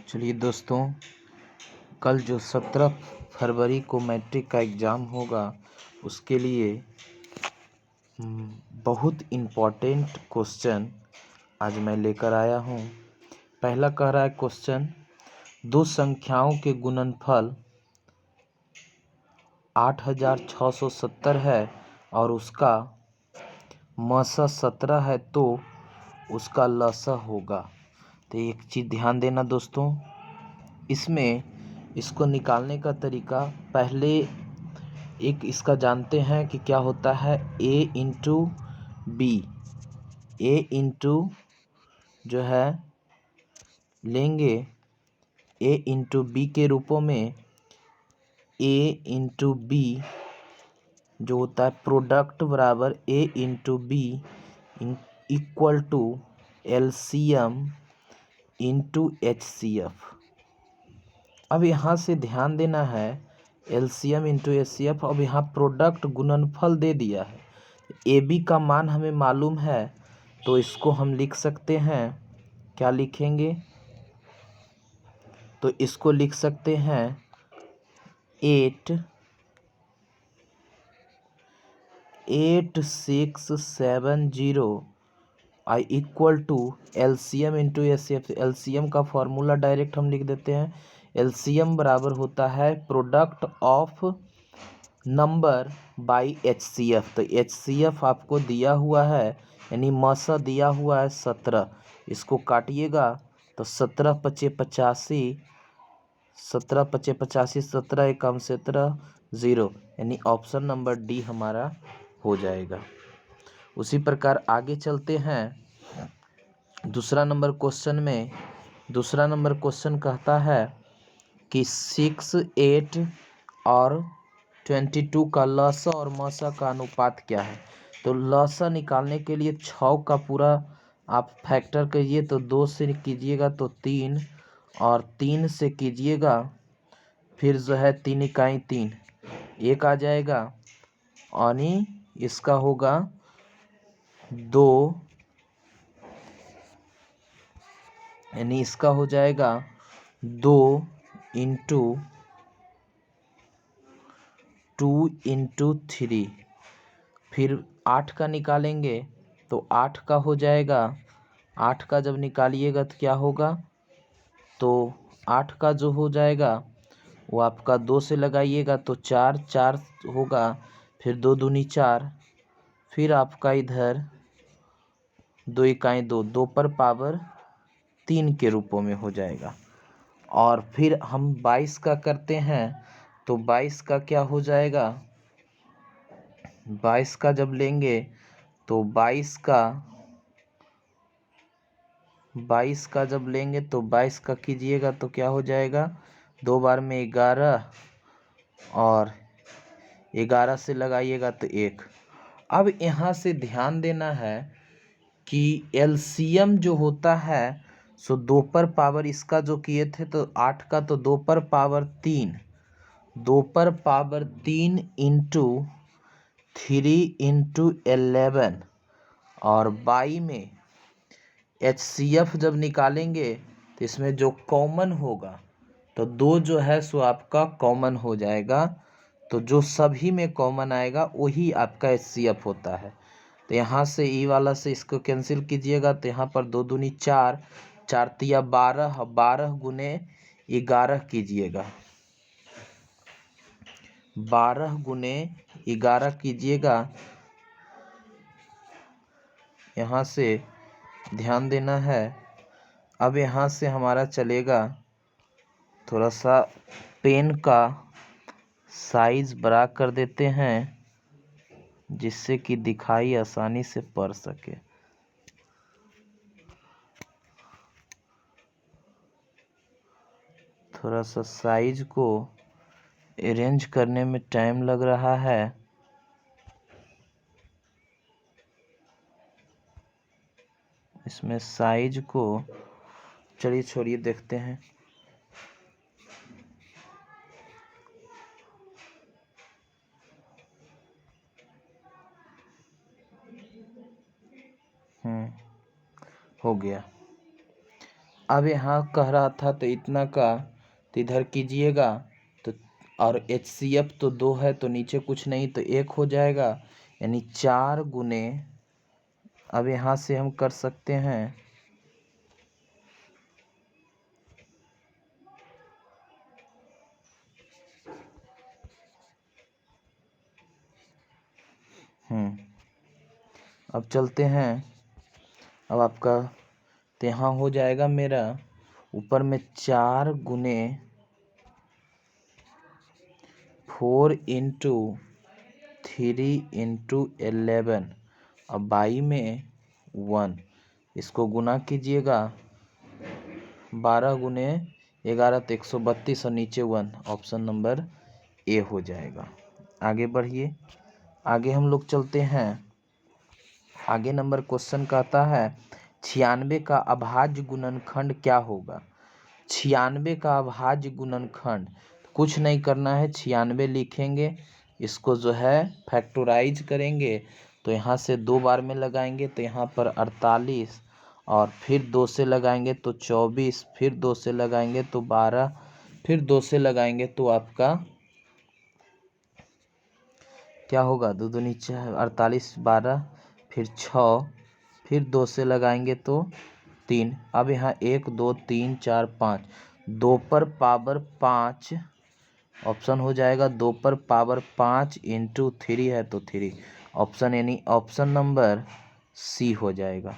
चलिए दोस्तों, कल जो 17 फरवरी को मैट्रिक का एग्ज़ाम होगा उसके लिए बहुत इम्पोर्टेंट क्वेश्चन आज मैं लेकर आया हूँ। पहला कह रहा है क्वेश्चन, दो संख्याओं के गुणनफल 8670 है और उसका मसा 17 है तो उसका लसा होगा। तो एक चीज़ ध्यान देना दोस्तों, इसमें इसको निकालने का तरीका पहले एक इसका जानते हैं कि क्या होता है a into B. a into जो है लेंगे a इंटू बी के रूपों में a इंटू बी जो होता है प्रोडक्ट बराबर a into B equal to LCM into HCF। अब यहाँ से ध्यान देना है एलसीएम इंटू HCF। अब यहाँ प्रोडक्ट गुणनफल दे दिया है, ए बी का मान हमें मालूम है तो इसको हम लिख सकते हैं। क्या लिखेंगे? तो इसको लिख सकते हैं 8670 I equal to LCM into HCF। LCM का फॉर्मूला डायरेक्ट हम लिख देते हैं। एलसीएम बराबर होता है product of number by HCF। तो HCF आपको दिया हुआ है, यानी मसा दिया हुआ है 17। इसको काटिएगा तो 17 पचे 85, 17 पचे 85, 17 एकम 17, 0, यानी ऑप्शन नंबर डी हमारा हो जाएगा। उसी प्रकार आगे चलते हैं दूसरा नंबर क्वेश्चन में। दूसरा नंबर क्वेश्चन कहता है कि 6, 8 और 22 का लसा और मसा का अनुपात क्या है। तो लसा निकालने के लिए 6 का पूरा आप फैक्टर करिए तो 2 से कीजिएगा तो 3 और 3 से कीजिएगा फिर जो है 3 इकाई 3 1 आ जाएगा, यानी इसका होगा 2, यानी इसका हो जाएगा 2 इंटू 2 इंटू 3। फिर 8 का निकालेंगे तो 8 का हो जाएगा। 8 का जब निकालिएगा तो क्या होगा, तो 8 का जो हो जाएगा वो आपका 2 से लगाइएगा तो 4 4 होगा, फिर 2 दूनी 4, फिर आपका इधर 2 इकाई 2, 2 पर पावर 3 के रूपों में हो जाएगा। और फिर हम 22 का करते हैं तो 22 का क्या हो जाएगा, 22 का जब लेंगे तो 22 का जब लेंगे तो 22 का कीजिएगा तो क्या हो जाएगा, 2 बार में 11 और 11 से लगाइएगा तो 1। अब यहाँ से ध्यान देना है कि एलसीएम जो होता है सो 2 पर पावर इसका जो किए थे तो 8 का तो 2 पर पावर 3, 2 पर पावर 3 इंटू 3 इंटू 11 और बाई में HCF जब निकालेंगे तो इसमें जो कॉमन होगा तो 2 जो है सो आपका कॉमन हो जाएगा। तो जो सभी में कॉमन आएगा वही आपका HCF होता है। तो यहाँ से ई वाला से इसको कैंसिल कीजिएगा तो यहाँ पर 2 दूनी 4, 4 तिया 12, 12 गुने 11 कीजिएगा, 12 गुने 11 कीजिएगा। यहाँ से ध्यान देना है। अब यहाँ से हमारा चलेगा थोड़ा सा पेन का साइज बड़ा कर देते हैं जिससे कि दिखाई आसानी से पड़ सके। थोड़ा सा साइज को अरेंज करने में टाइम लग रहा है। इसमें साइज को चलिए छोड़िए, देखते हैं। हो गया। अब यहाँ कह रहा था तो इतना का तो इधर कीजिएगा तो, और HCF तो 2 है तो नीचे कुछ नहीं तो 1 हो जाएगा, यानी 4 गुने, अब यहाँ से हम कर सकते हैं अब चलते हैं, अब आपका तो यहाँ हो जाएगा मेरा ऊपर में 4 गुने 4 इंटू 3 इंटू 11 और बाई में 1, इसको गुना कीजिएगा, 12 गुने 11 तो 132 और नीचे 1, ऑप्शन नंबर ए हो जाएगा। आगे बढ़िए, आगे हम लोग चलते हैं। आगे नंबर क्वेश्चन कहता है 96 का अभाज्य गुणनखंड क्या होगा। 96 का अभाज्य गुणनखंड कुछ नहीं करना है, 96 लिखेंगे, इसको जो है फैक्टराइज करेंगे तो यहाँ से 2 बार में लगाएंगे तो यहाँ पर 48 और फिर 2 से लगाएंगे तो 24, फिर 2 से लगाएंगे तो 12, फिर 2 से लगाएंगे तो आपका क्या होगा, 2 दूनी 48, 12, फिर 6, फिर 2 से लगाएंगे तो 3। अब यहाँ 1 2 3 4 5, 2 पर पावर 5 ऑप्शन हो जाएगा, 2 पर पावर 5 इंटू 3 है तो 3 ऑप्शन, यानी ऑप्शन नंबर सी हो जाएगा,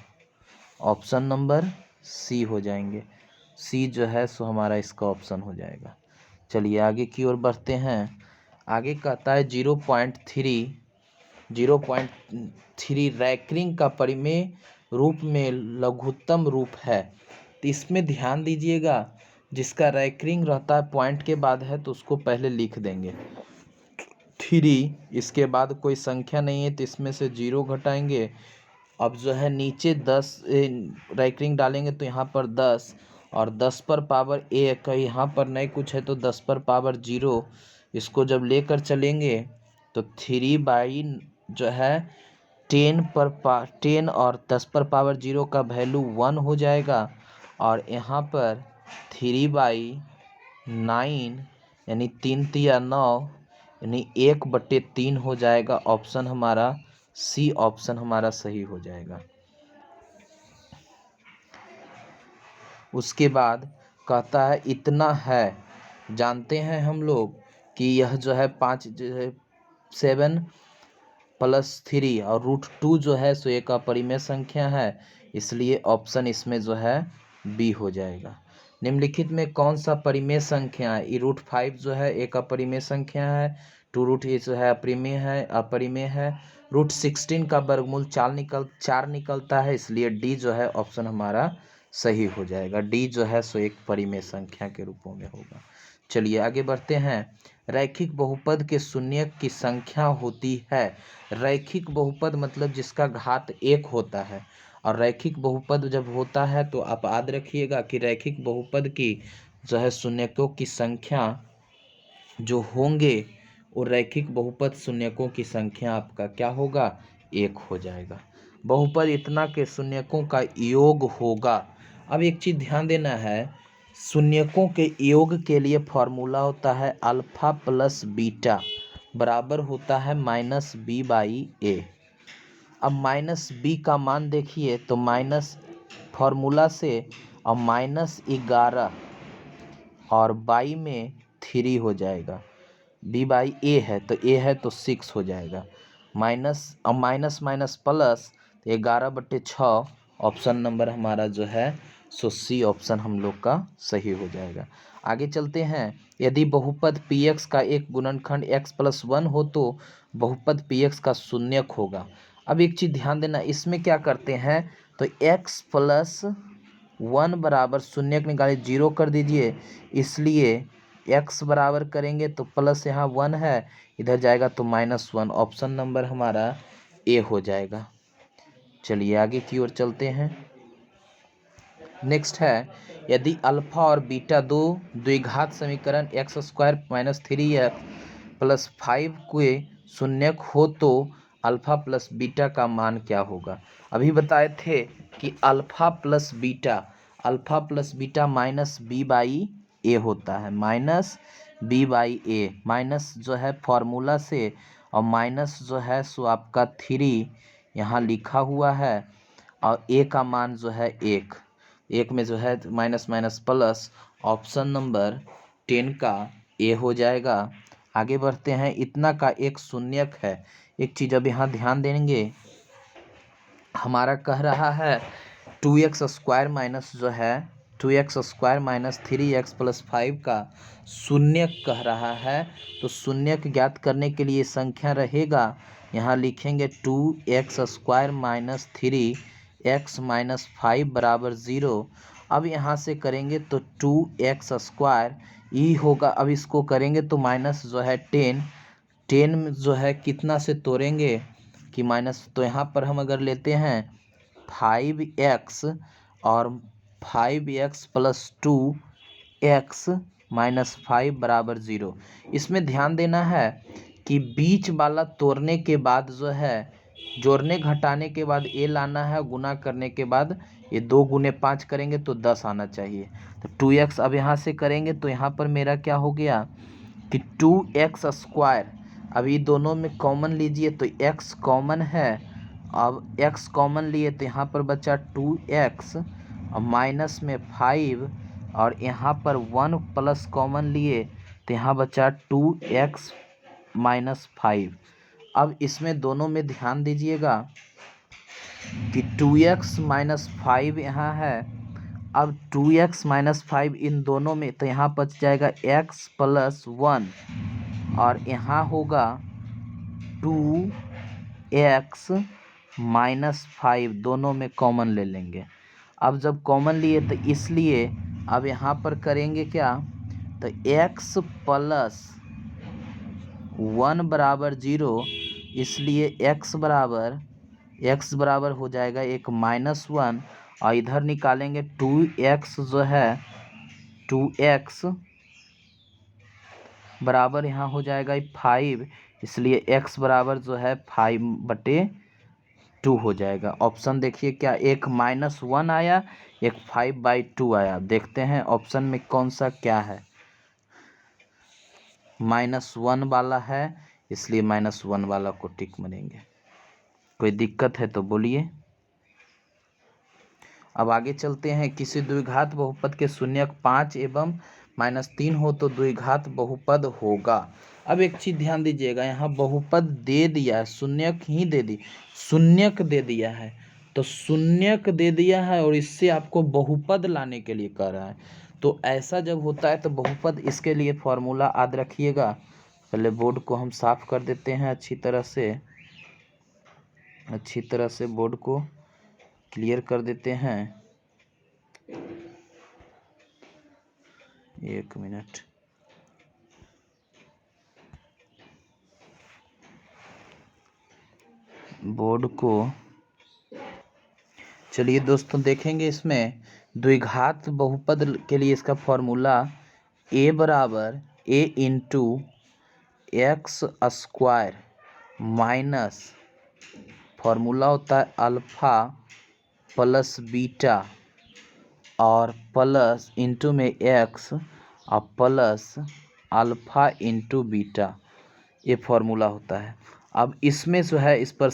ऑप्शन नंबर सी हो जाएंगे, सी जो है सो हमारा इसका ऑप्शन हो जाएगा। चलिए आगे की ओर बढ़ते हैं। आगे कहता है 0.3 रैंकिंग का परिमेय रूप में लघुत्तम रूप है, तो इसमें ध्यान दीजिएगा, जिसका रैंकिंग रहता है पॉइंट के बाद है तो उसको पहले लिख देंगे 3, इसके बाद कोई संख्या नहीं है तो इसमें से 0 घटाएंगे। अब जो है नीचे 10 रैंकिंग डालेंगे तो यहाँ पर 10 और 10 पर पावर 1, यहाँ पर नहीं कुछ है तो 10 पर पावर 0, इसको जब लेकर चलेंगे तो 3 जो है 10 और 10 पर पावर 0 का वैल्यू 1 हो जाएगा, और यहाँ पर 3/9 यानी 3 तिया 9 यानी 1/3 हो जाएगा, ऑप्शन हमारा सी ऑप्शन हमारा सही हो जाएगा। उसके बाद कहता है इतना है, जानते हैं हम लोग कि यह जो है 7 + 3 और √2 जो है सो एक अपरिमेय संख्या है, इसलिए ऑप्शन इसमें जो है बी हो जाएगा। निम्नलिखित में कौन सा परिमेय संख्या है, √5 जो है एक अपरिमेय संख्या है, 2√8 जो है अपरिमेय है, √16 का वर्गमूल 4 निकलता है, इसलिए डी जो है ऑप्शन हमारा सही हो जाएगा, डी जो है सो एक परिमेय संख्या के रूपों में होगा। चलिए आगे बढ़ते हैं। रैखिक बहुपद के शून्यक की संख्या होती है, रैखिक बहुपद मतलब जिसका घात 1 होता है, और रैखिक बहुपद जब होता है तो आप याद रखिएगा कि रैखिक बहुपद की जो है शून्यकों की संख्या जो होंगे वो रैखिक बहुपद शून्यकों की संख्या आपका क्या होगा, 1 हो जाएगा। बहुपद इतना के शून्यकों का योग होगा। अब एक चीज़ ध्यान देना है, शून्यकों के योग के लिए फॉर्मूला होता है अल्फा प्लस बीटा बराबर होता है -b/a। अब -b का मान देखिए तो माइनस फॉर्मूला से अब -11 और बाई में 3 हो जाएगा, b/a है तो a है तो 6 हो जाएगा, अब minus minus plus 11/6, option number हमारा जो है सो सी ऑप्शन हम लोग का सही हो जाएगा। आगे चलते हैं। यदि बहुपद px का एक गुणनखंड x + 1 हो तो बहुपद px का शून्यक होगा। अब एक चीज़ ध्यान देना, इसमें क्या करते हैं तो x + 1 बराबर शून्यक निकाले 0 कर दीजिए, इसलिए x बराबर करेंगे तो प्लस यहाँ 1 है, इधर जाएगा तो -1, ऑप्शन नंबर हमारा ए हो जाएगा। चलिए आगे की ओर चलते हैं। नेक्स्ट है, यदि अल्फा और बीटा दो द्विघात समीकरण x² - 3x + 5 के शून्यक हो तो अल्फा प्लस बीटा का मान क्या होगा। अभी बताए थे कि alpha plus beta, alpha plus beta minus B by A होता है, minus B by A, minus जो है फॉर्मूला से, और माइनस जो है सो आपका 3 यहाँ लिखा हुआ है, और ए का मान जो है 1 में जो है minus minus plus, option number 10 का ए हो जाएगा। आगे बढ़ते हैं, इतना का एक शून्यक है। एक चीज़ अब यहाँ ध्यान देंगे, हमारा कह रहा है 2x स्क्वायर माइनस जो है 2x square minus 3x plus 5 का शून्यक कह रहा है। तो शून्यक ज्ञात करने के लिए संख्या रहेगा, यहाँ लिखेंगे 2x square minus 3x minus 5 बराबर 0। अब यहाँ से करेंगे तो 2x स्क्वायर ई होगा, अब इसको करेंगे तो माइनस जो है 10 में जो है कितना से तोड़ेंगे कि माइनस, तो यहाँ पर हम अगर लेते हैं 5x और 5x प्लस 2x माइनस 5 बराबर 0। इसमें ध्यान देना है कि बीच वाला तोड़ने के बाद जो है जोड़ने घटाने के बाद ए लाना है, गुना करने के बाद ये 2 गुने 5 करेंगे तो 10 आना चाहिए। तो 2x अब यहाँ से करेंगे तो यहाँ पर मेरा क्या हो गया कि 2x स्क्वायर, अभी दोनों में कॉमन लीजिए तो x कॉमन है, अब x कॉमन लिए तो यहाँ पर बचा 2x और माइनस में 5, और यहाँ पर 1 प्लस कॉमन लिए तो यहाँ बचा 2x माइनस 5। अब इसमें दोनों में ध्यान दीजिएगा कि 2x माइनस 5 यहाँ है, अब 2x माइनस 5 इन दोनों में तो यहाँ बच जाएगा x प्लस 1, और यहाँ होगा 2x माइनस 5, दोनों में कॉमन ले लेंगे। अब जब कॉमन लिए तो इसलिए अब यहाँ पर करेंगे क्या, तो x प्लस 1 बराबर 0, इसलिए x बराबर हो जाएगा एक माइनस 1, और इधर निकालेंगे 2x जो है 2x बराबर यहाँ हो जाएगा 5, इसलिए x बराबर जो है 5/2 हो जाएगा। ऑप्शन देखिए क्या, एक -1 आया, एक 5/2 आया। देखते हैं ऑप्शन में कौन सा क्या है। -1 वाला है, इसलिए -1 वाला को टिक मारेंगे। कोई दिक्कत है तो बोलिए। अब आगे चलते हैं, किसी द्विघात बहुपद के शून्यक 5 एवं -3 हो तो द्विघात बहुपद होगा। अब एक चीज ध्यान दीजिएगा, यहाँ बहुपद दे दिया है, शून्यक ही दे दी, शून्यक दे दिया है, तो शून्यक दे दिया है और इससे आपको बहुपद लाने के लिए कह रहा है। तो ऐसा जब होता है तो बहुपद, इसके लिए फॉर्मूला याद रखिएगा। पहले बोर्ड को हम साफ कर देते हैं अच्छी तरह से बोर्ड को क्लियर कर देते हैं। 1 मिनट। बोर्ड को, चलिए दोस्तों देखेंगे, इसमें द्विघात बहुपद के लिए इसका फॉर्मूला a बराबर a into x square minus formula होता है अल्फा प्लस बीटा और प्लस इंटू में एक्स और प्लस अल्फा इंटू बीटा, ये फॉर्मूला होता है। अब इसमें जो है इस पर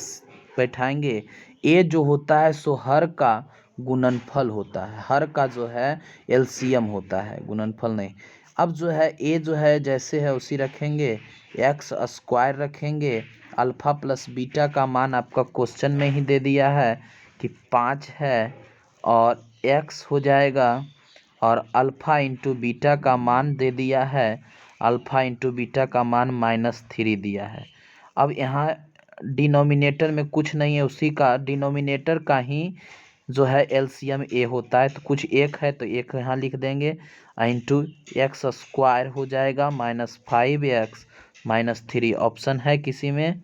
बैठाएंगे, ए जो होता है सो हर का गुणनफल होता है, हर का जो है एलसीएम होता है, गुणनफल नहीं। अब जो है ए जो है जैसे है उसी रखेंगे, एक्स स्क्वायर रखेंगे, अल्फा प्लस बीटा का मान आपका क्वेश्चन में ही दे दिया है कि 5 है, और एक्स हो जाएगा, और अल्फा इंटू बीटा का मान दे दिया है, अल्फा इंटू बीटा का मान -3 दिया है। अब यहाँ डिनोमिनेटर में कुछ नहीं है, उसी का डिनोमिनेटर का ही जो है एलसीएम ए होता है, तो कुछ एक है तो एक यहाँ लिख देंगे, इंटू एक्स स्क्वायर हो जाएगा -5x -3। ऑप्शन है किसी में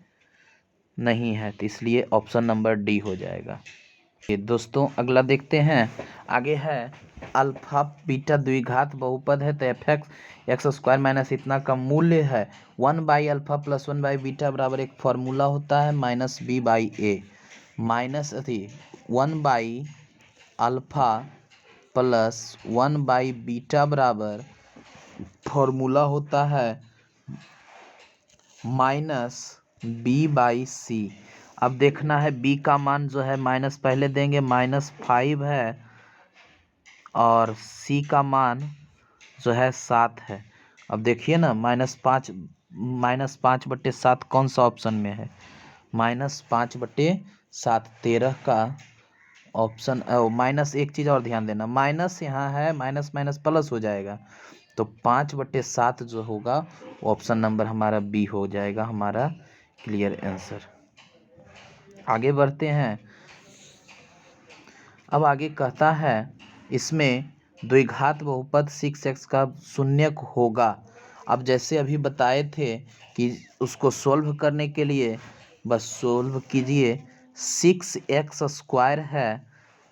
नहीं है, तो इसलिए ऑप्शन नंबर डी हो जाएगा। ये दोस्तों अगला देखते हैं, आगे है अल्फा बीटा द्विघात बहुपद है, तो एफ एक्स स्क्वायर माइनस इतना का मूल्य है 1/अल्फा प्लस 1/बीटा बराबर एक फॉर्मूला होता है -b/a, माइनस 1/अल्फा प्लस 1/बीटा बराबर फॉर्मूला होता है -b/c। अब देखना है b का मान जो है माइनस पहले देंगे, -5 है और c का मान जो है 7 है। अब देखिए ना, -5/7 कौन सा ऑप्शन में है? -5/7 13 का ऑप्शन। माइनस एक चीज़ और ध्यान देना, माइनस यहाँ है, माइनस माइनस प्लस हो जाएगा, तो 5/7 जो होगा वो ऑप्शन नंबर हमारा बी हो जाएगा, हमारा क्लियर आंसर। आगे बढ़ते हैं। अब आगे कहता है इसमें द्विघात बहुपद 6x का शून्यक होगा। अब जैसे अभी बताए थे कि उसको सोल्व करने के लिए बस सोल्व कीजिए। 6x² है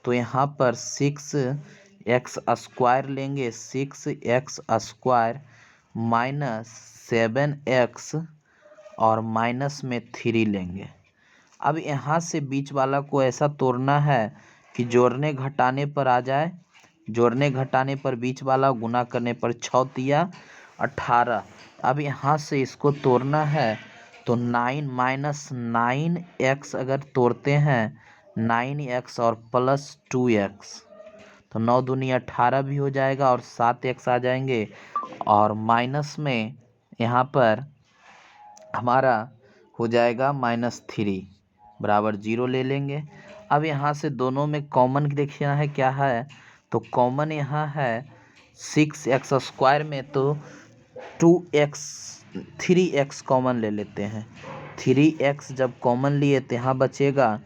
तो यहाँ पर 6x² लेंगे, 6x² -7x और माइनस में 3 लेंगे। अब यहाँ से बीच वाला को ऐसा तोड़ना है कि जोड़ने घटाने पर आ जाए, जोड़ने घटाने पर बीच वाला, गुना करने पर 6 तिया 18। अब यहाँ से इसको तोड़ना है तो 9 अगर तोड़ते हैं 9x और प्लस 2x तो 9 दूनी 18 भी हो जाएगा और 7x आ जाएंगे और माइनस में यहाँ पर हमारा हो जाएगा -3 बराबर 0 ले लेंगे। अब यहाँ से दोनों में कॉमन देखना है क्या है, तो कॉमन यहाँ है 6x² में तो 3x कॉमन ले लेते हैं। 3x जब कॉमन लिए तो यहाँ बचेगा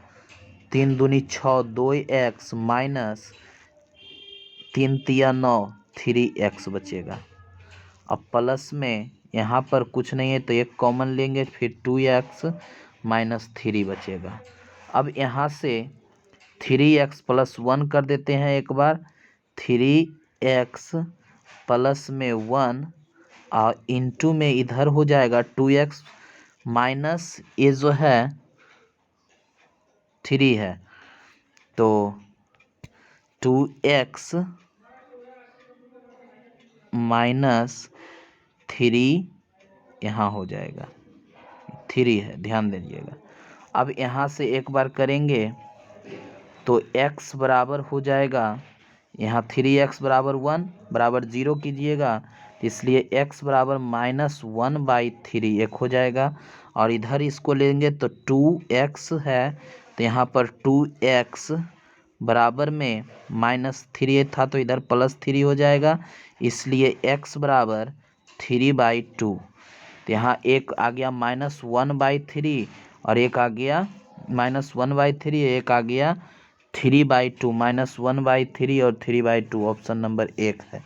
3 दूनी 6 2x माइनस 3 तिया 9 3x बचेगा। अब प्लस में यहाँ पर कुछ नहीं है तो एक कॉमन लेंगे, फिर 2x -3 बचेगा। अब यहाँ से 3x + 1 कर देते हैं एक बार, 3x प्लस में 1 और इंटू में इधर हो जाएगा 2x माइनस ये जो है 3 है तो 2x -3 यहाँ हो जाएगा, 3 है, ध्यान दीजिएगा। अब यहाँ से एक बार करेंगे तो x बराबर हो जाएगा, यहाँ 3x बराबर 1 बराबर 0 कीजिएगा, इसलिए x बराबर -1/3 एक हो जाएगा। और इधर इसको लेंगे तो 2x है तो यहाँ पर 2x बराबर में -3 था तो इधर +3 हो जाएगा, इसलिए x बराबर 3/2। तो यहाँ एक आ गया -1/3 और एक आ गया -1/3, एक आ गया 3/2, -1/3 और 3/2 ऑप्शन नंबर 1 है,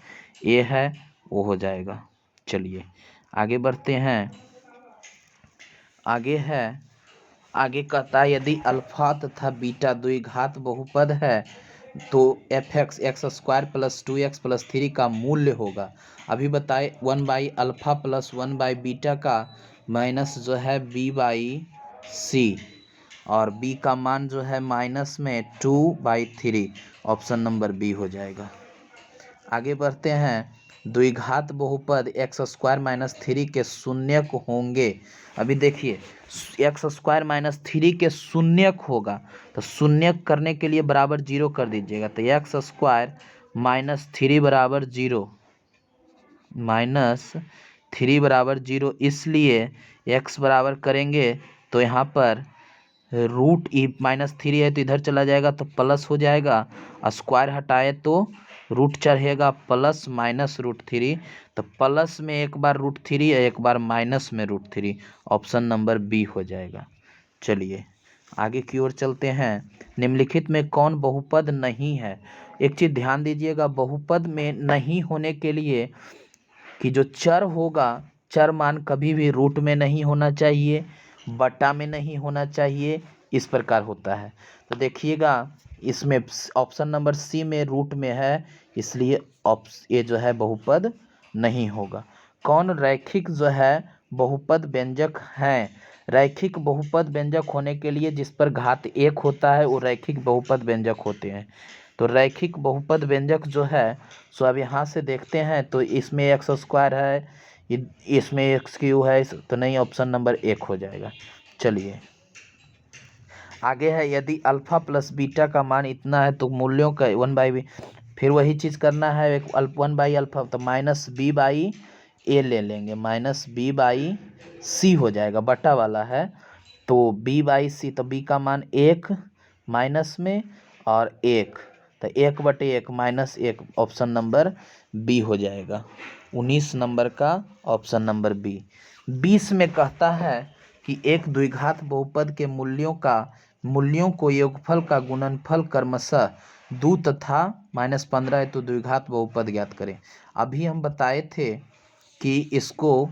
ये है वो हो जाएगा। चलिए आगे बढ़ते हैं। आगे कहता है यदि अल्फा तथा बीटा द्विघात बहुपद है तो fx x² + 2x + 3 का मूल्य होगा। अभी बताए 1/α + 1/बीटा का माइनस जो है b/c और b का मान जो है माइनस में 2/3, ऑप्शन नंबर बी हो जाएगा। आगे बढ़ते हैं। द्विघात बहुपद x² - 3 के शून्यक होंगे। अभी देखिए x² - 3 के शून्यक होगा तो शून्यक करने के लिए बराबर 0 कर दीजिएगा, तो x² - 3 बराबर 0 -3 बराबर 0, इसलिए x बराबर करेंगे तो यहाँ पर -3 है तो इधर चला जाएगा तो प्लस हो जाएगा, स्क्वायर हटाए तो रूट चढ़ेगा, प्लस -√3, तो प्लस में एक बार √3 है, एक बार माइनस में √3, ऑप्शन नंबर बी हो जाएगा। चलिए आगे की ओर चलते हैं। निम्नलिखित में कौन बहुपद नहीं है? एक चीज़ ध्यान दीजिएगा, बहुपद में नहीं होने के लिए कि जो चर होगा, चर मान कभी भी रूट में नहीं होना चाहिए, बटा में नहीं होना चाहिए, इस प्रकार होता है। तो देखिएगा इसमें ऑप्शन नंबर सी में रूट में है, इसलिए ये जो है बहुपद नहीं होगा। कौन रैखिक जो है बहुपद व्यंजक हैं? रैखिक बहुपद व्यंजक होने के लिए जिस पर घात 1 होता है वो रैखिक बहुपद व्यंजक होते हैं। तो रैखिक बहुपद व्यंजक जो है सो अब यहाँ से देखते हैं तो इसमें एक्स स्क्वायर है, इसमें एक्स क्यू है, तो नहीं, ऑप्शन नंबर 1 हो जाएगा। चलिए आगे है, यदि अल्फा प्लस बीटा का मान इतना है तो मूल्यों का 1/b, फिर वही चीज़ करना है, एक 1/अल्फा तो -b/a ले लेंगे, -b/c हो जाएगा, बटा वाला है तो b/c, तो b का मान 1 माइनस में और 1, तो 1/1 -1, ऑप्शन नंबर बी हो जाएगा। 19 नंबर का ऑप्शन नंबर बी। 20 में कहता है कि एक द्विघात बहुपद के मूल्यों को योगफल का गुणनफल क्रमशः 2 तथा -15 है तो द्विघात बहुपद ज्ञात करें। अभी हम बताए थे कि इसको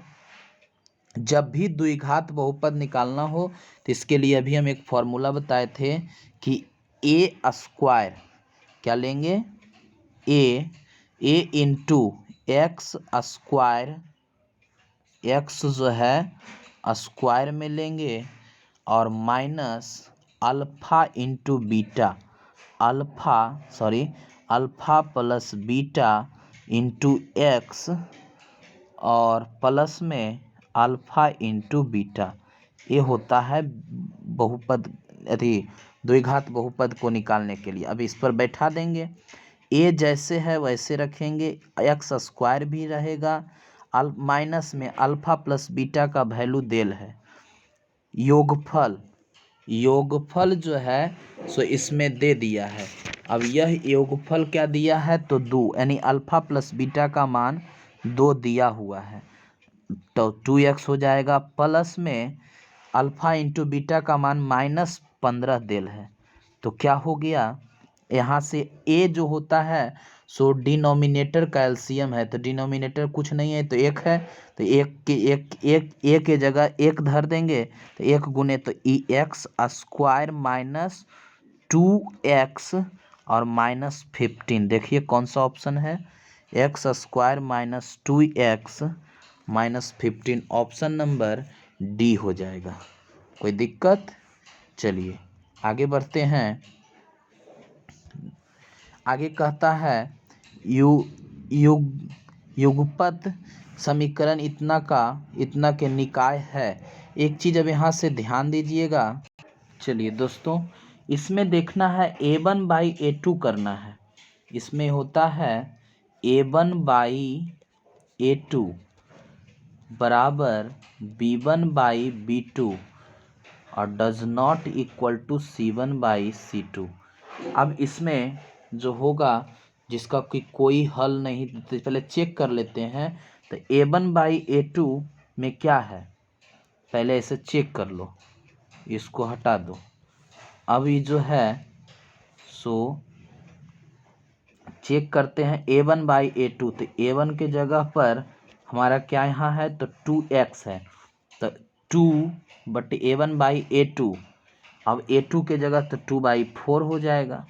जब भी द्विघात बहुपद निकालना हो तो इसके लिए अभी हम एक फॉर्मूला बताए थे कि ए स्क्वायर क्या लेंगे, ए इंटू एक्स स्क्वायर, एक्स जो है स्क्वायर में लेंगे और minus alpha into beta, alpha plus beta into x और प्लस में अल्फा इंटू बीटा, ये होता है बहुपद, यदि द्विघात बहुपद को निकालने के लिए। अब इस पर बैठा देंगे, ए जैसे है वैसे रखेंगे, एक्स स्क्वायर भी रहेगा, माइनस में अल्फा प्लस बीटा का वैल्यू देल है, योगफल जो है सो इसमें दे दिया है। अब यह योगफल क्या दिया है तो 2, यानी अल्फा प्लस बीटा का मान 2 दिया हुआ है, तो 2x हो जाएगा, प्लस में अल्फा इंटू बीटा का मान -15 देल है, तो क्या हो गया, यहाँ से a जो होता है सो डिनोमिनेटर का एलसीएम है, तो डिनोमिनेटर कुछ नहीं है तो 1 है, तो एक के जगह 1 धर देंगे, तो 1 गुने तो एक्स स्क्वायर माइनस 2x और -15, देखिए कौन सा ऑप्शन है, x square minus 2x -15, option number D हो जाएगा। कोई दिक्कत? चलिए आगे बढ़ते हैं। आगे कहता है युगपत समीकरण इतना के निकाय है। एक चीज़ अब यहाँ से ध्यान दीजिएगा। चलिए दोस्तों, इसमें देखना है a1/a2 करना है, इसमें होता है a1/a2 बराबर b1/b2 और does not equal to c1/c2। अब इसमें जो होगा जिसका कोई हल नहीं, तो पहले चेक कर लेते हैं, तो a1/a2 में क्या है, पहले इसे चेक कर लो, इसको हटा दो। अब ये जो है सो चेक करते हैं a1/a2, तो a1 के जगह पर हमारा क्या यहाँ है तो 2x है, तो 2/a1/a2, अब a2 के जगह तो 2/4 हो जाएगा,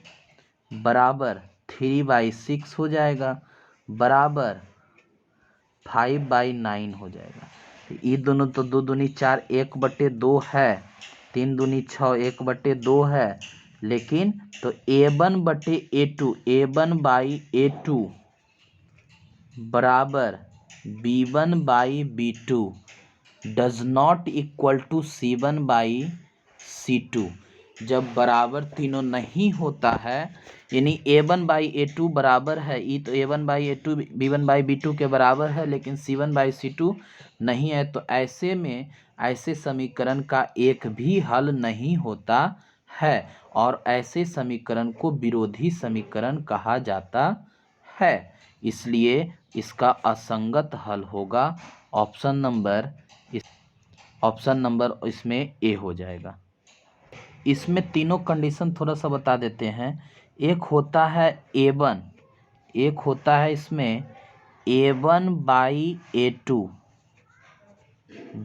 बराबर 3/6 हो जाएगा, बराबर 5/9 हो जाएगा। तो ये दोनों तो 2 दूनी 4, 1/2 है, 3 दूनी 6, 1/2 है, लेकिन तो a1/a2 बराबर b1/b2 does not equal to c1/c2। जब बराबर तीनों नहीं होता है, यानी a1/a2 बराबर है, ये तो a1/a2 b1/b2 के बराबर है, लेकिन c1/c2 नहीं है, तो ऐसे में ऐसे समीकरण का एक भी हल नहीं होता है और ऐसे समीकरण को विरोधी समीकरण कहा जाता है, इसलिए इसका असंगत हल होगा ऑप्शन नंबर इसमें ए हो जाएगा। इसमें तीनों कंडीशन थोड़ा सा बता देते हैं। एक होता है a1, एक होता है इसमें a1/a2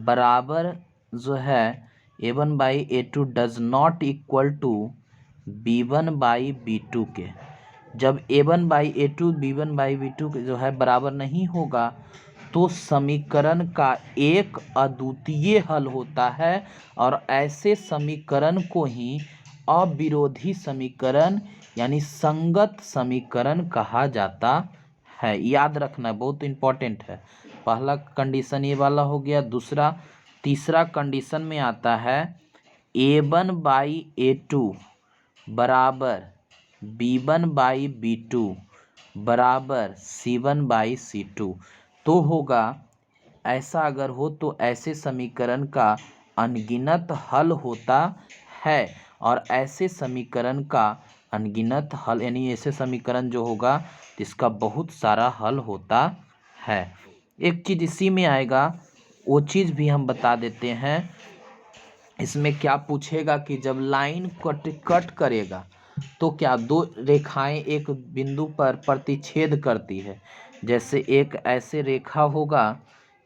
बराबर जो है a1/a2 does not equal to b1/b2 के। जब a1/a2 b1/b2 के जो है बराबर नहीं होगा तो समीकरण का एक अद्वितीय हल होता है और ऐसे समीकरण को ही अविरोधी समीकरण यानी संगत समीकरण कहा जाता है। याद रखना बहुत इंपॉर्टेंट है। पहला कंडीशन ये वाला हो गया। दूसरा तीसरा कंडीशन में आता है A1/A2 बराबर B1/B2 बराबर C1/C2। तो होगा ऐसा अगर हो तो ऐसे समीकरण का अनगिनत हल होता है, और ऐसे समीकरण का अनगिनत हल यानी ऐसे समीकरण जो होगा इसका बहुत सारा हल होता है। एक चीज इसी में आएगा, वो चीज भी हम बता देते हैं। इसमें क्या पूछेगा कि जब लाइन कट करेगा तो क्या दो रेखाएं एक बिंदु पर प्रतिच्छेद करती है। जैसे एक ऐसे रेखा होगा,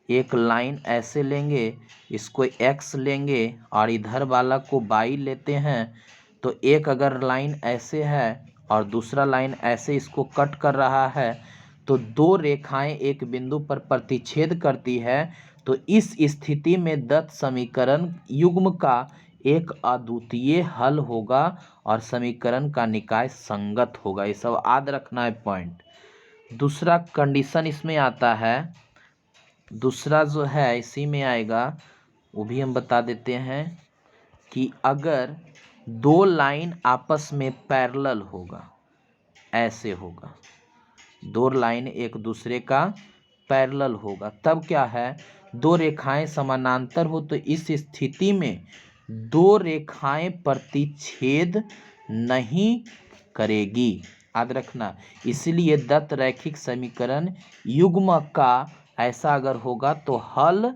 एक लाइन ऐसे लेंगे, इसको x लेंगे और इधर वाला को y लेते हैं। तो एक अगर लाइन ऐसे है और दूसरा लाइन ऐसे इसको कट कर रहा है, तो दो रेखाएं एक बिंदु पर प्रतिच्छेद करती है। तो इस स्थिति में दत्त समीकरण युग्म का एक अद्वितीय हल होगा और समीकरण का निकाय संगत होगा। ये सब याद रखना है पॉइंट। दूसरा कंडीशन इसमें आता है, दूसरा जो है इसी में आएगा, वो भी हम बता देते हैं कि अगर दो लाइन आपस में पैरेलल होगा, ऐसे होगा, दो लाइन एक दूसरे का पैरेलल होगा, तब क्या है, दो रेखाएं समानांतर हो तो इस स्थिति में दो रेखाएं प्रतिच्छेद नहीं करेगी। याद रखना, इसलिए दत्त रैखिक समीकरण युग्म का ऐसा अगर होगा तो हल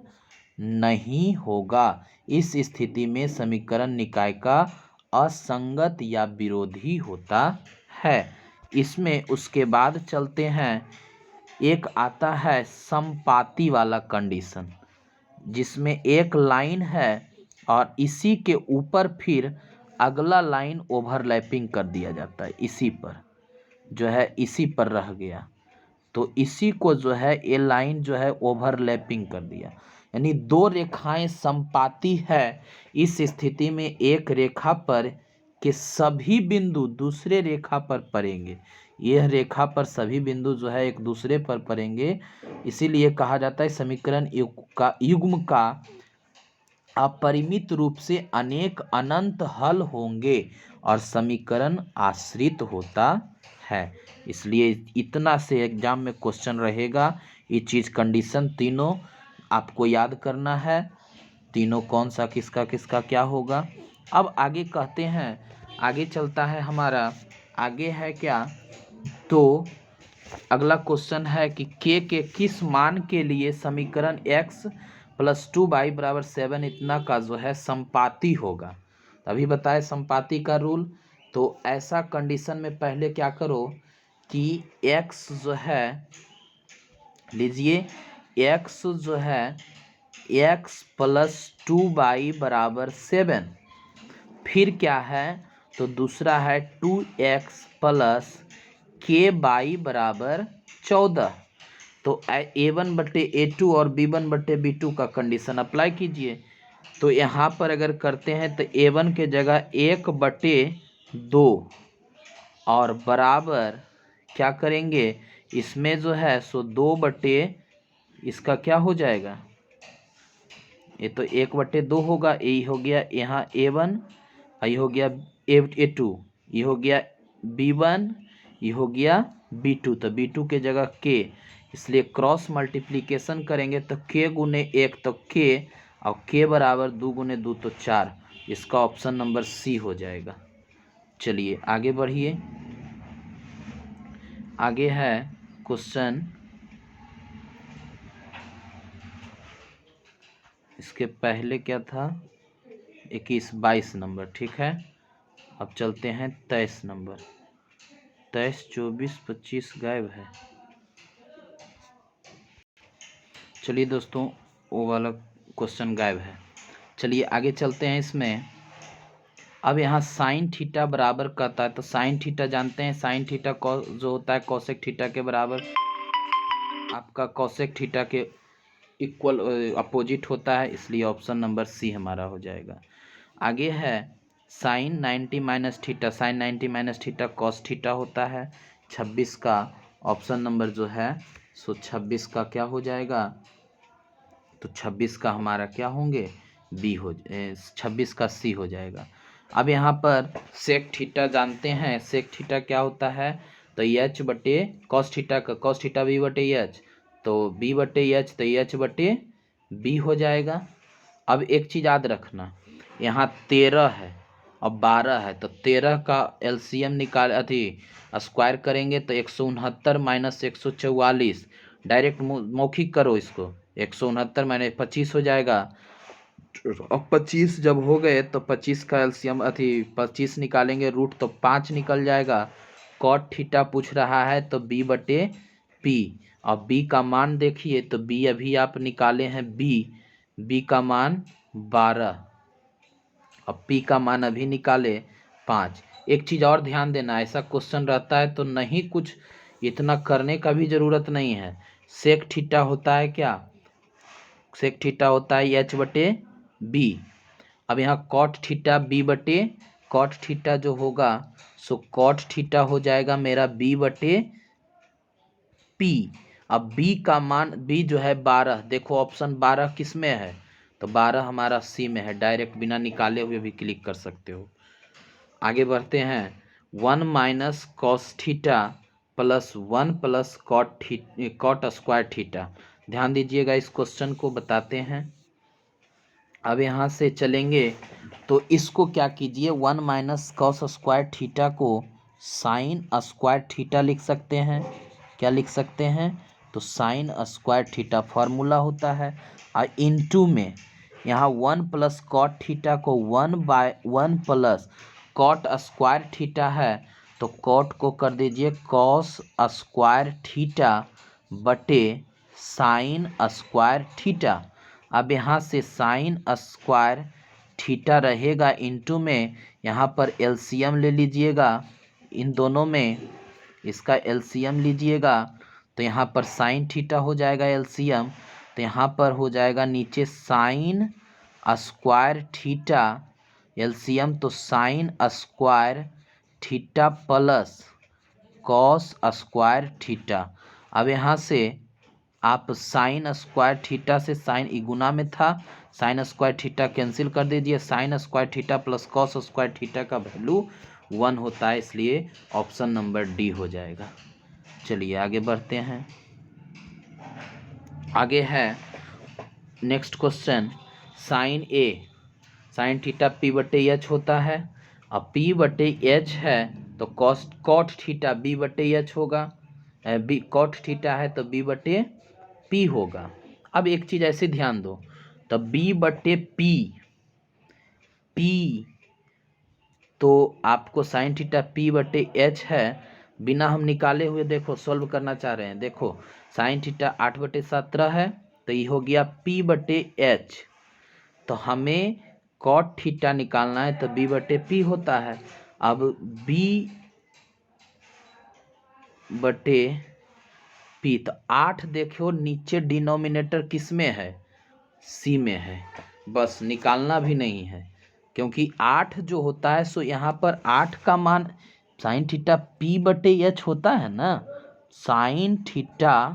नहीं होगा। इस स्थिति में समीकरण निकाय का असंगत या विरोधी होता है। इसमें उसके बाद चलते हैं, एक आता है समपाती वाला कंडीशन, जिसमें एक लाइन है और इसी के ऊपर फिर अगला लाइन ओवरलैपिंग कर दिया जाता है। इसी पर जो है इसी पर रह गया, तो इसी को जो है ये लाइन जो है ओवरलैपिंग कर दिया, यानी दो रेखाएं समपाती है। इस स्थिति में एक रेखा पर के सभी बिंदु दूसरे रेखा पर पड़ेंगे। यह रेखा पर सभी बिंदु जो है एक दूसरे पर पड़ेंगे, इसीलिए कहा जाता है समीकरण युग्म का अपरिमित रूप से अनेक अनंत हल होंगे और समीकरण आश्रित होता है। इसलिए इतना से एग्जाम में क्वेश्चन रहेगा। ये चीज कंडीशन तीनों आपको याद करना है, तीनों कौन सा किसका किसका क्या होगा। अब आगे कहते हैं, आगे चलता है हमारा, आगे है क्या, तो अगला क्वेश्चन है कि के किस मान के लिए समीकरण x + 2y = 7 इतना का जो है समपाती होगा। अभी बताए समपाती का रूल। तो ऐसा कंडीशन में पहले क्या करो कि x जो है, लीजिए x जो है x + 2y = 7, फिर क्या है, तो दूसरा है 2x + ky = 14। तो A1/A2 और B1/B2 का कंडीशन अप्लाई कीजिए। तो यहाँ पर अगर करते हैं तो A1 के जगह 1/2 और बराबर क्या करेंगे, इसमें जो है सो 2 इसका क्या हो जाएगा, ये तो 1/2 होगा। ये हो गया यहाँ A1, ये हो गया A2, ये हो गया B1, ये हो गया B2। तो B2 के जगह K, इसलिए क्रॉस मल्टीप्लिकेशन करेंगे तो K × 1 तो K, और K = 2 × 2 तो 4। इसका ऑप्शन नंबर C हो जाएगा। चलिए आगे बढ़िए। आगे है क्वेश्चन, इसके पहले क्या था, 22 नंबर, ठीक है। अब चलते हैं 23 नंबर। 23, 24, 25 गायब है। चलिए दोस्तों, वो वाला क्वेश्चन गायब है। चलिए आगे चलते हैं इसमें। अब यहाँ साइन थीटा बराबर कहता है, तो साइन थीटा जानते हैं, साइन थीटा जो होता है कोसेक थीटा के बराबर, आपका कोसेक थीटा के इक्वल अपोजिट होता है, इसलिए ऑप्शन नंबर C हमारा हो जाएगा। आगे है sine 90 minus theta, sine 90 minus theta cos theta होता है। 26 का ऑप्शन नंबर जो है सो 26 का क्या हो जाएगा, तो 26 का हमारा क्या होंगे, बी हो 26 का सी हो जाएगा। अब यहाँ पर सेक थीटा जानते हैं, सेक थीटा क्या होता है, तो एच बटे कॉस थीटा का, कॉस थीटा बी बटे एच, तो बी बटे एच तो एच बटे बी हो जाएगा। अब एक चीज़ याद रखना, यहाँ 13 है और 12 है, तो 13 का एलसीएम निकाल अथी स्क्वायर करेंगे तो 169 माइनस 144, डायरेक्ट मौखिक करो इसको, 169 माइनस 25 हो जाएगा। अब 25 जब हो गए तो 25 का एलसीएम अथी 25 निकालेंगे रूट तो 5 निकल जाएगा। कॉट थीटा पूछ रहा है तो बी बटे पी, और बी का मान देखिए तो बी अभी आप निकाले हैं बी का मान 12, अब पी का मान अभी निकाले 5। एक चीज़ और ध्यान देना, ऐसा क्वेश्चन रहता है तो नहीं कुछ इतना करने का भी ज़रूरत नहीं है। सेक थीटा होता है क्या, सेक थीटा होता है एच बटे बी। अब यहाँ कॉट थीटा बी बटे कॉट थीटा जो होगा सो कॉट थीटा हो जाएगा मेरा बी बटे पी। अब बी का मान बी जो है 12, देखो ऑप्शन 12 किस में है, तो 12 हमारा सी में है, डायरेक्ट बिना निकाले हुए भी क्लिक कर सकते हो। आगे बढ़ते हैं, 1 minus cos theta plus 1 plus cot square theta. ध्यान दीजिएगा इस क्वेश्चन को बताते हैं। अब यहाँ से चलेंगे तो इसको क्या कीजिए, 1 माइनस कॉस स्क्वायर थीटा को साइन स्क्वायर थीटा लिख सकते हैं। क्या लिख सकते हैं, तो साइन स्क्वायर थीटा फार्मूला होता है। और इनटू में यहाँ 1 प्लस कॉट थीटा को 1/1 प्लस कॉट स्क्वायर थीटा है, तो कॉट को कर दीजिए कॉस स्क्वायर थीटा बटे साइन स्क्वायर थीटा। अब यहाँ से साइन स्क्वायर थीटा रहेगा इनटू में, यहाँ पर एलसीएम ले लीजिएगा इन दोनों में, इसका एलसीएम लीजिएगा तो यहाँ पर साइन थीटा हो जाएगा एलसीएम, तो यहाँ पर हो जाएगा नीचे साइन स्क्वायर थीटा एलसीएम, तो sine square theta plus cos square theta. अब यहाँ से आप साइन स्क्वायर थीटा से साइन गुना में था, साइन स्क्वायर थीटा कैंसिल कर दीजिए, sine square theta plus cos square theta का वैल्यू 1 होता है, इसलिए ऑप्शन नंबर डी हो जाएगा। चलिए आगे बढ़ते हैं। आगे है नेक्स्ट क्वेश्चन, साइन ए, साइन थीटा पी बटे एच होता है, अब पी बटे एच है तो कॉट थीटा बी बटे एच होगा, बी कॉट थीटा है तो बी बटे पी होगा। अब एक चीज़ ऐसे ध्यान दो, तो बी बटे पी तो आपको साइन थीटा पी बटे एच है, बिना हम निकाले हुए देखो सॉल्व करना चाह रहे हैं। देखो साइन थीटा 8/17 है तो ये हो गया पी बटे एच, तो हमें कॉट थीटा निकालना है तो बी बटे पी होता है। अब बी बटे पी, तो 8 देखो नीचे डिनोमिनेटर किस में है, सी में है, बस निकालना भी नहीं है, क्योंकि 8 जो होता है सो यहाँ पर 8 का मान साइन थीटा पी बटे एच होता है ना, साइन थीटा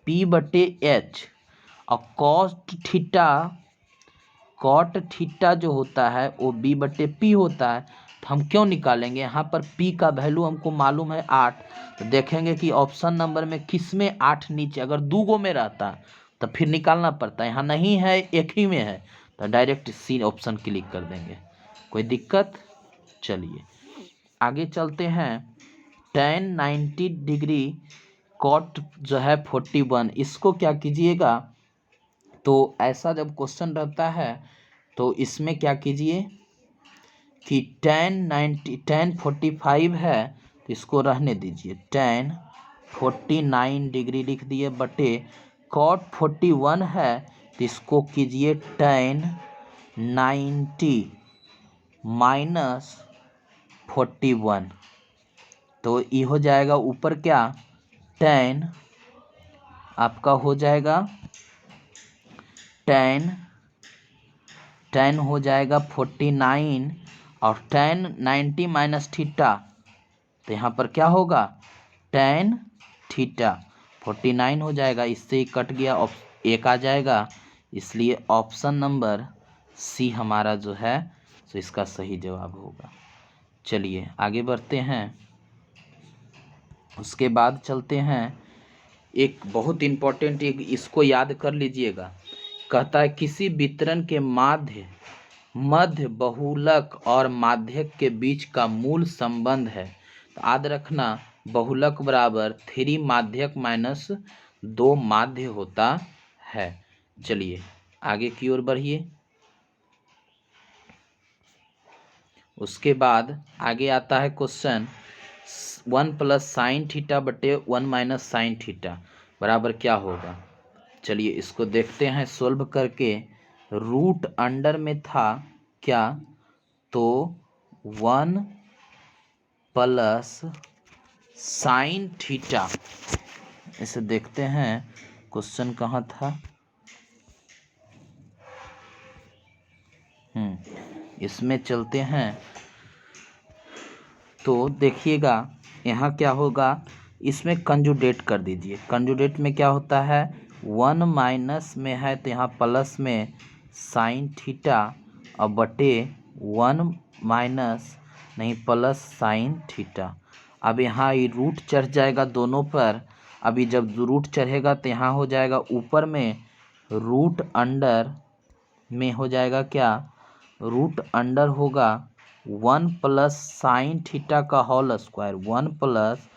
पी बटे एच, और कॉट थीटा जो होता है वो बी बटे पी होता है। तो हम क्यों निकालेंगे, यहाँ पर पी का वैल्यू हमको मालूम है 8, तो देखेंगे कि ऑप्शन नंबर में किस में 8 नीचे, अगर 2 गो में रहता तो फिर निकालना पड़ता, यहाँ नहीं है एक ही में है, तो डायरेक्ट सी ऑप्शन क्लिक कर देंगे, कोई दिक्कत। चलिए आगे चलते हैं, tan 90 डिग्री कॉट जो है 41, इसको क्या कीजिएगा, तो ऐसा जब क्वेश्चन रहता है तो इसमें क्या कीजिए कि tan 45 है तो इसको रहने दीजिए, tan 49 डिग्री लिख दिए बटे cot 41 है तो इसको कीजिए tan 90 माइनस 41, तो ये हो जाएगा ऊपर क्या tan आपका हो जाएगा tan हो जाएगा 49 और tan 90 माइनस थीटा, तो यहाँ पर क्या होगा tan थीटा 49 हो जाएगा। इससे ही कट गया, एक आ जाएगा, इसलिए ऑप्शन नंबर सी हमारा जो है तो इसका सही जवाब होगा। चलिए आगे बढ़ते हैं। उसके बाद चलते हैं, एक बहुत इम्पोर्टेंट, एक इसको याद कर लीजिएगा। कहता है किसी वितरण के मध्य बहुलक और माध्यक के बीच का मूल संबंध है। तो याद रखना, बहुलक बराबर 3 माध्यक माइनस 2 माध्य होता है। चलिए आगे की ओर बढ़िए। उसके बाद आगे आता है क्वेश्चन 1 प्लस साइन थीटा बटे 1 माइनस साइन थीटा बराबर क्या होगा। चलिए इसको देखते हैं सोल्व करके। रूट अंडर में था क्या, तो 1 प्लस साइन थीटा। इसे देखते हैं क्वेश्चन कहाँ था। इसमें चलते हैं तो देखिएगा यहाँ क्या होगा, इसमें कंजुगेट कर दीजिए। कंजुगेट में क्या होता है, 1 माइनस में है तो यहाँ प्लस में साइन थीटा और बटे 1 माइनस नहीं प्लस साइन थीटा। अब यहाँ ये रूट चढ़ जाएगा दोनों पर। अभी जब रूट चढ़ेगा तो यहाँ हो जाएगा ऊपर में रूट अंडर में हो जाएगा क्या, रूट अंडर होगा 1 प्लस साइन थीटा का whole square, 1 plus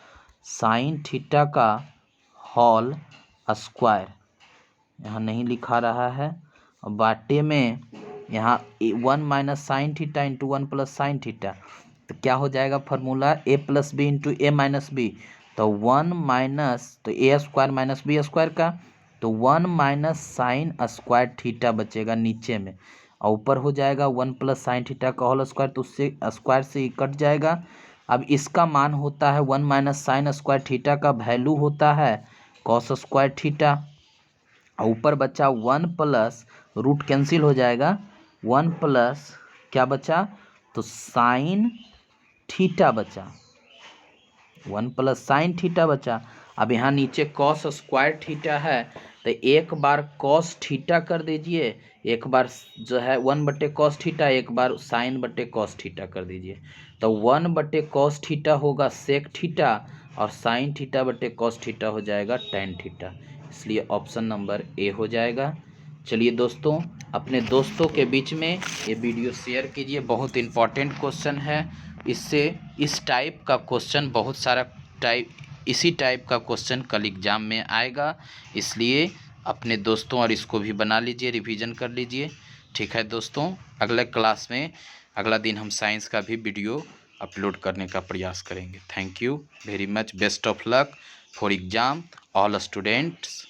sine theta का होल स्क्वायर। यहाँ नहीं लिखा रहा है, और बाटे में यहाँ 1 minus sine theta into 1 plus sine theta, तो क्या हो जाएगा formula a plus B into A minus B. तो 1 माइनस तो A square minus B square का, तो 1 माइनस साइन स्क्वायर थीटा बचेगा नीचे में, और ऊपर हो जाएगा 1 प्लस साइन थीटा का होल स्क्वायर, तो उससे स्क्वायर से ही कट जाएगा। अब इसका मान होता है 1 माइनस साइन स्क्वायर थीटा का वैल्यू होता है कॉस स्क्वायर थीटा, और ऊपर बचा 1 प्लस रूट कैंसिल हो जाएगा, 1 प्लस क्या बचा, तो साइन थीटा बचा, 1 प्लस साइन थीटा बचा। अब यहाँ नीचे कॉस स्क्वायर थीटा है, तो एक बार कॉस थीटा कर दीजिए, एक बार जो है 1 बटे कॉस थीटा, एक बार साइन बटे कॉस थीटा कर दीजिए। तो 1 बटे कॉस थीटा होगा सेक थीटा, और साइन थीटा बटे कॉस थीटा हो जाएगा टेन थीटा, इसलिए ऑप्शन नंबर ए हो जाएगा। चलिए दोस्तों, अपने दोस्तों के बीच में ये वीडियो शेयर कीजिए, बहुत इम्पॉर्टेंट क्वेश्चन है। इससे इस टाइप का क्वेश्चन बहुत सारा इसी टाइप का क्वेश्चन कल एग्जाम में आएगा, इसलिए अपने दोस्तों और इसको भी बना लीजिए, रिवीजन कर लीजिए। ठीक है दोस्तों, अगले क्लास में अगला दिन हम साइंस का भी वीडियो अपलोड करने का प्रयास करेंगे। Thank you very much, best of luck for exam all students.